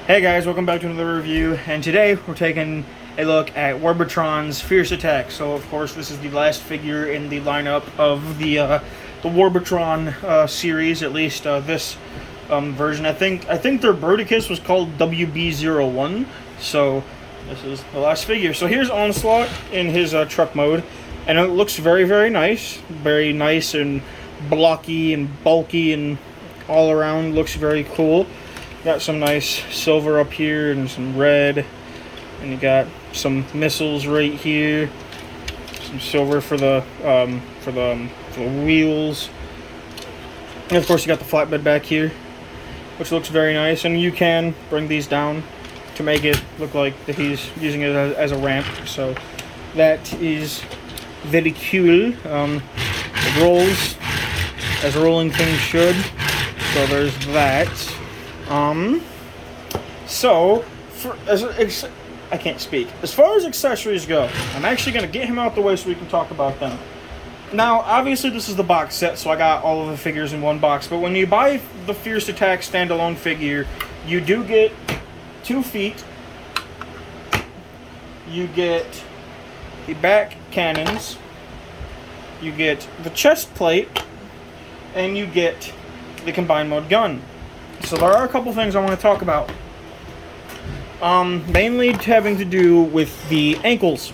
Hey guys, welcome back to another review, and today we're taking a look at Warbotron's Fierce Attack. So of course this is the last figure in the lineup of the Warbotron series, at least this version. I think their Bruticus was called WB01, so this is the last figure. So here's Onslaught in his truck mode, and it looks very nice and blocky and bulky and all around looks very cool. Got some nice silver up here and some red, and you got some missiles right here. Some silver for the wheels, and of course you got the flatbed back here, which looks very nice. And you can bring these down to make it look like that he's using it as a ramp. So that is very cool. It rolls as rolling things should. So there's that. I can't speak. As far as accessories go, I'm actually going to get him out the way so we can talk about them. Now, obviously this is the box set, so I got all of the figures in one box, but when you buy the Fierce Attack standalone figure, you do get 2 feet, you get the back cannons, you get the chest plate, and you get the combined mode gun. So there are a couple things I want to talk about. Mainly having to do with the ankles.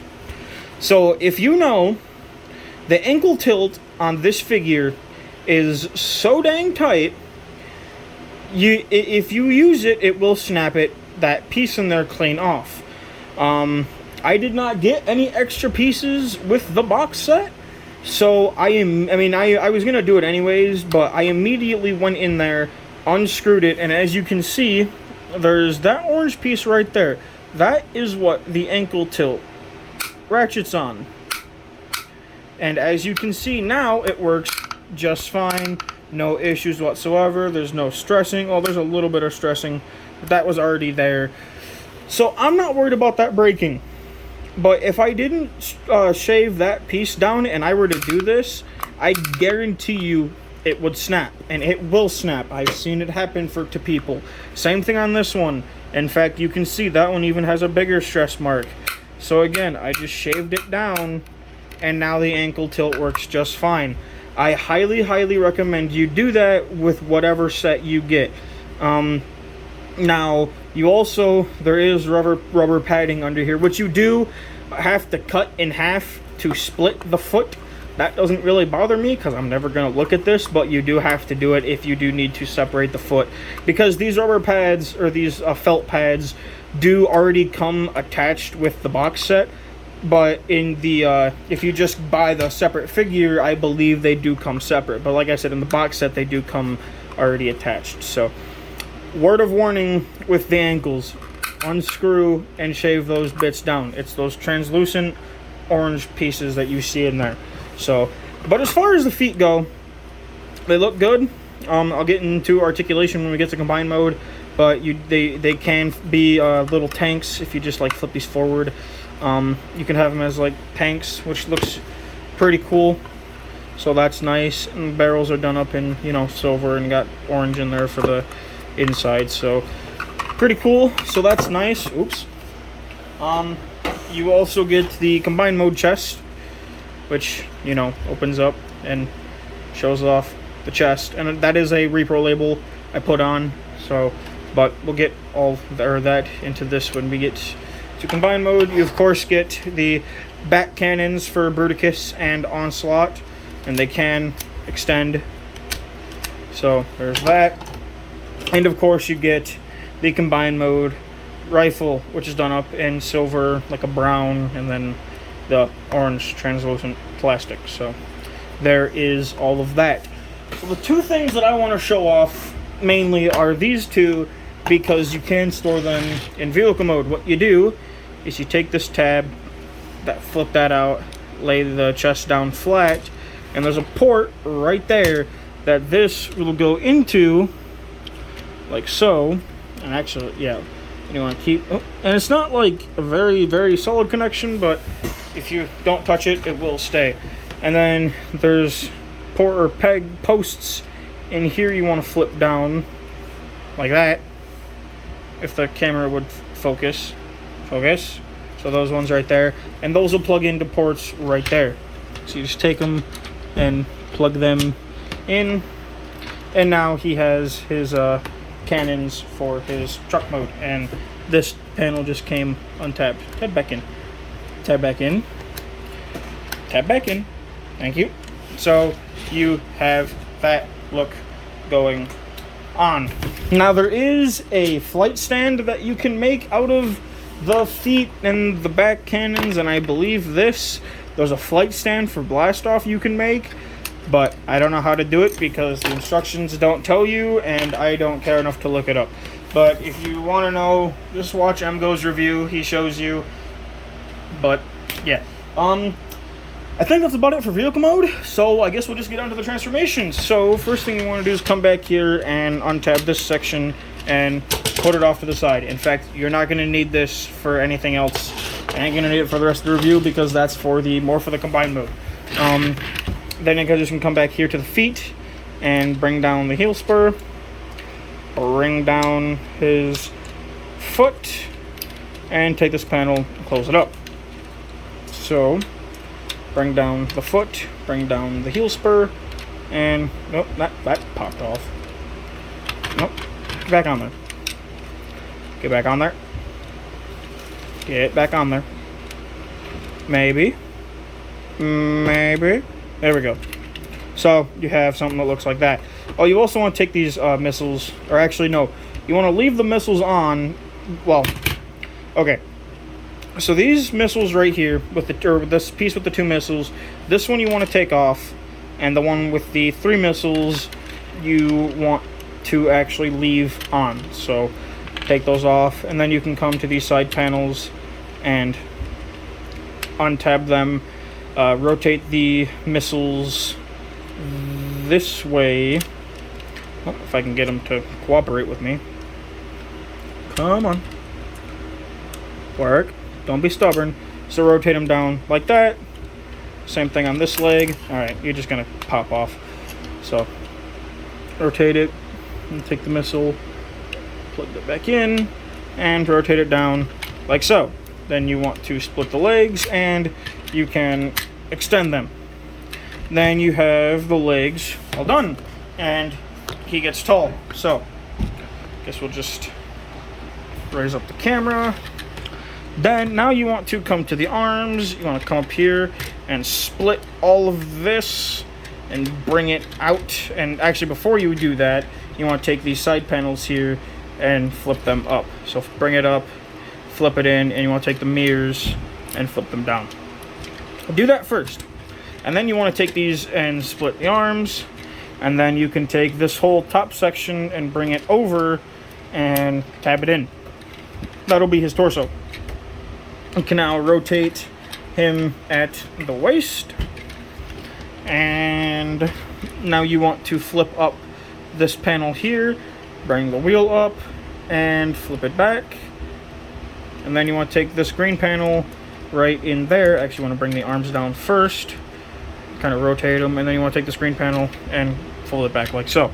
So if you know, the ankle tilt on this figure is so dang tight, if you use it, it will snap that piece in there clean off. I did not get any extra pieces with the box set, so I was gonna do it anyways, but I immediately went in there, unscrewed it, and as you can see, there's that orange piece right there. That is what the ankle tilt ratchets on. And as you can see now, it works just fine. No issues whatsoever. There's no stressing. Oh, there's a little bit of stressing, but that was already there. So I'm not worried about that breaking. But if I didn't shave that piece down and I were to do this, I guarantee you it would snap, and it will snap. I've seen it happen to people. Same thing on this one. In fact, you can see that one even has a bigger stress mark. So again, I just shaved it down, and now the ankle tilt works just fine. I highly recommend you do that with whatever set you get. Now, there is rubber padding under here, which you do have to cut in half to split the foot. That doesn't really bother me because I'm never going to look at this, but you do have to do it if you do need to separate the foot. Because these rubber pads, or these felt pads, do already come attached with the box set. But in the if you just buy the separate figure, I believe they do come separate. But like I said, in the box set, they do come already attached. So, word of warning with the ankles. Unscrew and shave those bits down. It's those translucent orange pieces that you see in there. So, but as far as the feet go, they look good. I'll get into articulation when we get to combined mode, but they can be little tanks if you just like flip these forward. You can have them as like tanks, which looks pretty cool. So that's nice. And the barrels are done up in silver and got orange in there for the inside. So pretty cool. So that's nice. Oops. You also get the combined mode chest, which opens up and shows off the chest, and that is a repro label I put on. So, but we'll get that into this when we get to combined mode. You of course get the back cannons for Bruticus and Onslaught, and they can extend. So there's that, and of course you get the combined mode rifle, which is done up in silver, like a brown, and then the orange translucent plastic. So there is all of that. So the 2 things that I want to show off mainly are these 2, because you can store them in vehicle mode. What you do is you take this tab, flip that out, lay the chest down flat, and there's a port right there that this will go into, like so. And actually, yeah, you want to keep, and it's not like a very solid connection, but if you don't touch it, it will stay. And then there's peg posts in here you want to flip down like that, if the camera would focus. Focus. So those ones right there. And those will plug into ports right there. So you just take them and plug them in. And now he has his cannons for his truck mode. And this panel just came untabbed. Tab back in. Tab back in. Tab back in. Thank you. So you have that look going on. Now there is a flight stand that you can make out of the feet and the back cannons, and I believe there's a flight stand for blast off you can make, but I don't know how to do it because the instructions don't tell you and I don't care enough to look it up. But if you want to know, just watch MGo's review. He shows you. But yeah, I think that's about it for vehicle mode, so I guess we'll just get on to the transformations. So first thing you want to do is come back here and untab this section and put it off to the side. In fact, you're not going to need this for anything else. I ain't going to need it for the rest of the review because that's for the more for the combined mode. Then you just can come back here to the feet and bring down the heel spur. Bring down his foot and take this panel and close it up. So bring down the foot, bring down the heel spur, and nope, that popped off. Nope, get back on there. Get back on there. Get back on there. Maybe. Maybe. There we go. So you have something that looks like that. Oh, you also want to take these missiles, or actually no, you want to leave the missiles on. Well, okay. So these missiles right here, with this piece with the 2 missiles, this one you want to take off, and the one with the 3 missiles you want to actually leave on. So take those off, and then you can come to these side panels and untab them. Rotate the missiles this way. Oh, if I can get them to cooperate with me. Come on. Work. Don't be stubborn. So rotate them down like that. Same thing on this leg. Alright, you're just going to pop off. So rotate it and take the missile, plug it back in, and rotate it down like so. Then you want to split the legs and you can extend them. Then you have the legs all done. And he gets tall. So guess we'll just raise up the camera. Then now you want to come to the arms. You want to come up here and split all of this and bring it out. And actually before you do that, you want to take these side panels here and flip them up. So bring it up, flip it in, and you want to take the mirrors and flip them down. Do that first. And then you want to take these and split the arms. And then you can take this whole top section and bring it over and tab it in. That'll be his torso. You can now rotate him at the waist. And now you want to flip up this panel here. Bring the wheel up and flip it back. And then you want to take this green panel right in there. Actually, you want to bring the arms down first. Kind of rotate them. And then you want to take this green panel and fold it back like so.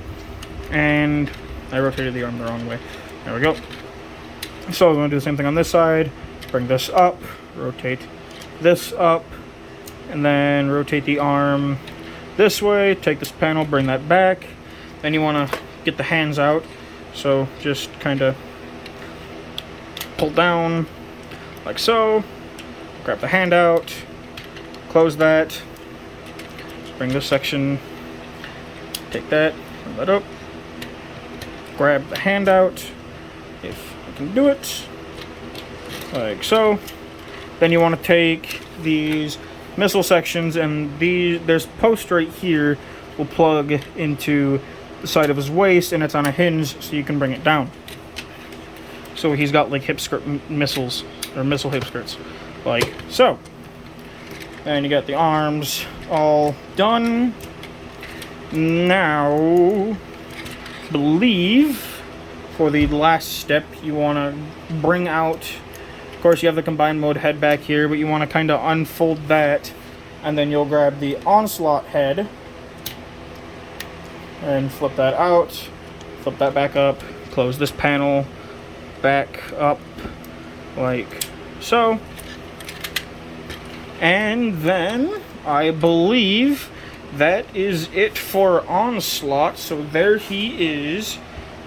And I rotated the arm the wrong way. There we go. So we're going to do the same thing on this side. Bring this up, rotate this up, and then rotate the arm this way. Take this panel, bring that back. Then you want to get the hands out. So just kind of pull down like so. Grab the hand out, close that. Just bring this section, take that, bring that up. Grab the hand out, if I can do it. Like so. Then you want to take these missile sections, and there's post right here will plug into the side of his waist, and it's on a hinge so you can bring it down. So he's got like hip skirt missiles, or missile hip skirts, like so. And you got the arms all done. Now, I believe for the last step you want to bring out. Of course, you have the combined mode head back here, but you want to kind of unfold that, and then you'll grab the Onslaught head and flip that out, flip that back up, close this panel back up like so. And then I believe that is it for Onslaught. So there he is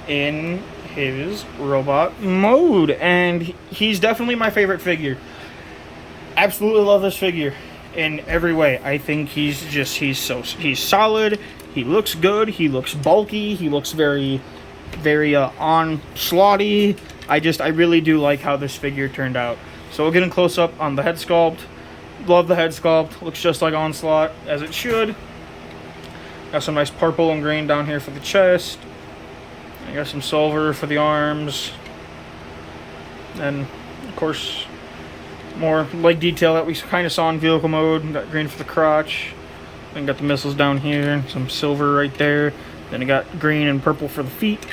in his robot mode, and he's definitely my favorite figure. Absolutely love this figure in every way. I think he's solid. He looks good. He looks bulky. He looks very Onslaught-y. I really do like how this figure turned out. So we'll get a close up on the head sculpt. Love the head sculpt. Looks just like Onslaught, as it should. Got some nice purple and green down here for the chest. I got some silver for the arms. And, of course, more leg detail that we kind of saw in vehicle mode. Got green for the crotch. Then got the missiles down here. Some silver right there. Then I got green and purple for the feet.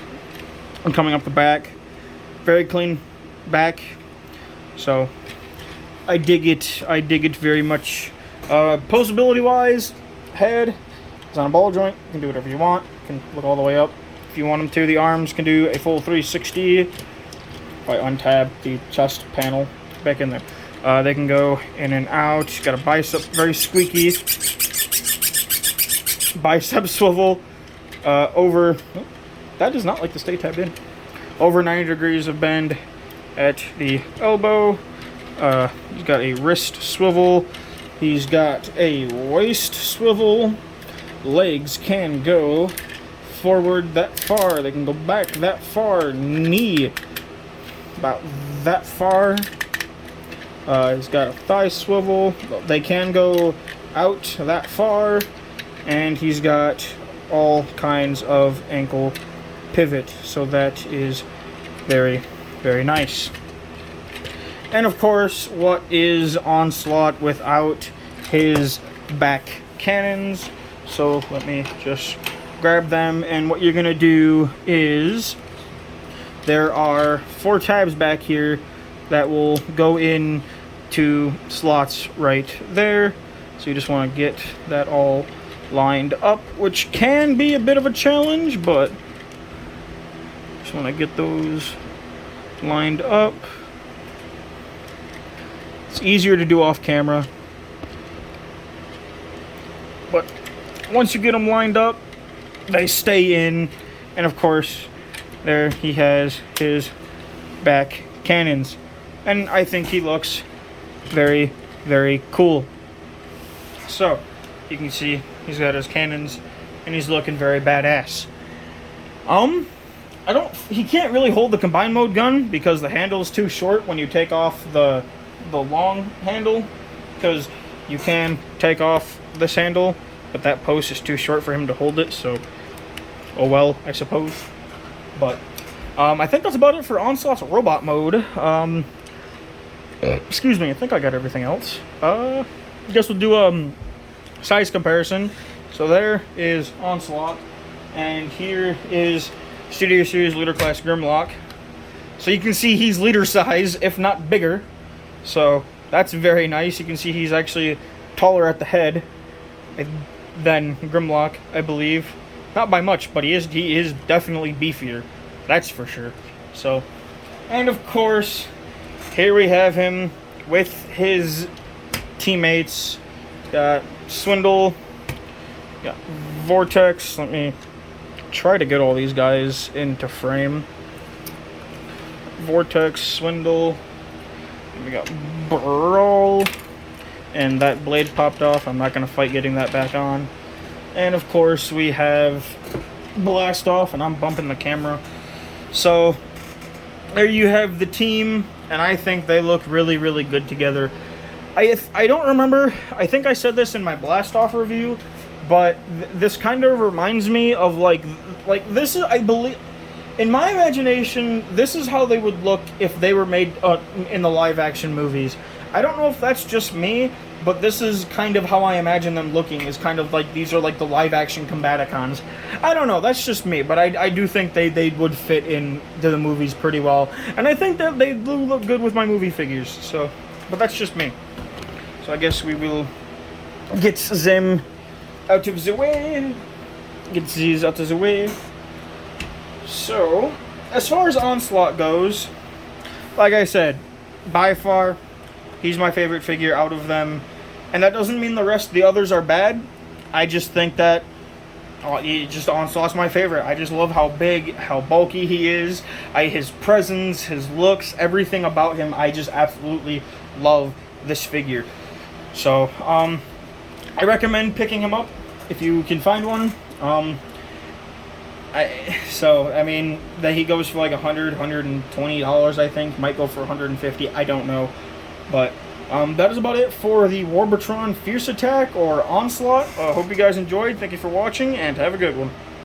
And coming up the back. Very clean back. So I dig it. I dig it very much. Posability wise, head is on a ball joint. You can do whatever you want. You can look all the way up if you want them to. The arms can do a full 360. If I untab the chest panel back in there, they can go in and out. Got a bicep, very squeaky bicep swivel over. Oh, that does not like to stay tabbed in. Over 90 degrees of bend at the elbow. He's got a wrist swivel. He's got a waist swivel. Legs can go forward that far. They can go back that far. Knee about that far. He's got a thigh swivel. They can go out that far. And he's got all kinds of ankle pivot. So that is very, very nice. And of course, what is Onslaught without his back cannons? So let me just grab them, and what you're going to do is there are 4 tabs back here that will go in to slots right there. So you just want to get that all lined up, which can be a bit of a challenge, but just want to get those lined up. It's easier to do off camera, but once you get them lined up, they stay in. And of course, there he has his back cannons, and I think he looks very, very cool. So you can see he's got his cannons, and he's looking very badass. He can't really hold the combined mode gun because the handle is too short when you take off the long handle, because you can take off this handle, but that post is too short for him to hold it, so oh well, I suppose. But I think that's about it for Onslaught's robot mode. Excuse me, I think I got everything else. I guess we'll do a size comparison. So there is Onslaught, and here is Studio Series Leader Class Grimlock. So you can see he's leader size, if not bigger. So that's very nice. You can see he's actually taller at the head than Grimlock, I believe. Not by much, but he is definitely beefier. That's for sure. So, and of course, here we have him with his teammates. Got Swindle, got Vortex. Let me try to get all these guys into frame. Vortex, Swindle. We got Brawl, and that blade popped off. I'm not going to fight getting that back on. And of course we have Blast Off, and I'm bumping the camera. So there you have the team, and I think they look really, really good together. I don't remember, I think I said this in my Blast Off review, but this kind of reminds me of like this is, I believe, in my imagination, this is how they would look if they were made in the live-action movies. I don't know if that's just me, but this is kind of how I imagine them looking, is kind of like these are like the live-action Combaticons. I don't know, that's just me, but I do think they would fit into the movies pretty well. And I think that they do look good with my movie figures, so, but that's just me. So I guess we will get them out of the way. Get these out of the way. So, as far as Onslaught goes, like I said, by far, he's my favorite figure out of them. And that doesn't mean the rest of the others are bad. I just think that Onslaught's my favorite. I just love how big, how bulky he is. His presence, his looks, everything about him. I just absolutely love this figure. So, I recommend picking him up if you can find one. I mean, that he goes for like $100, $120, I think. Might go for $150. I don't know. But that is about it for the Warbotron Fierce Attack or Onslaught. Hope you guys enjoyed. Thank you for watching, and have a good one.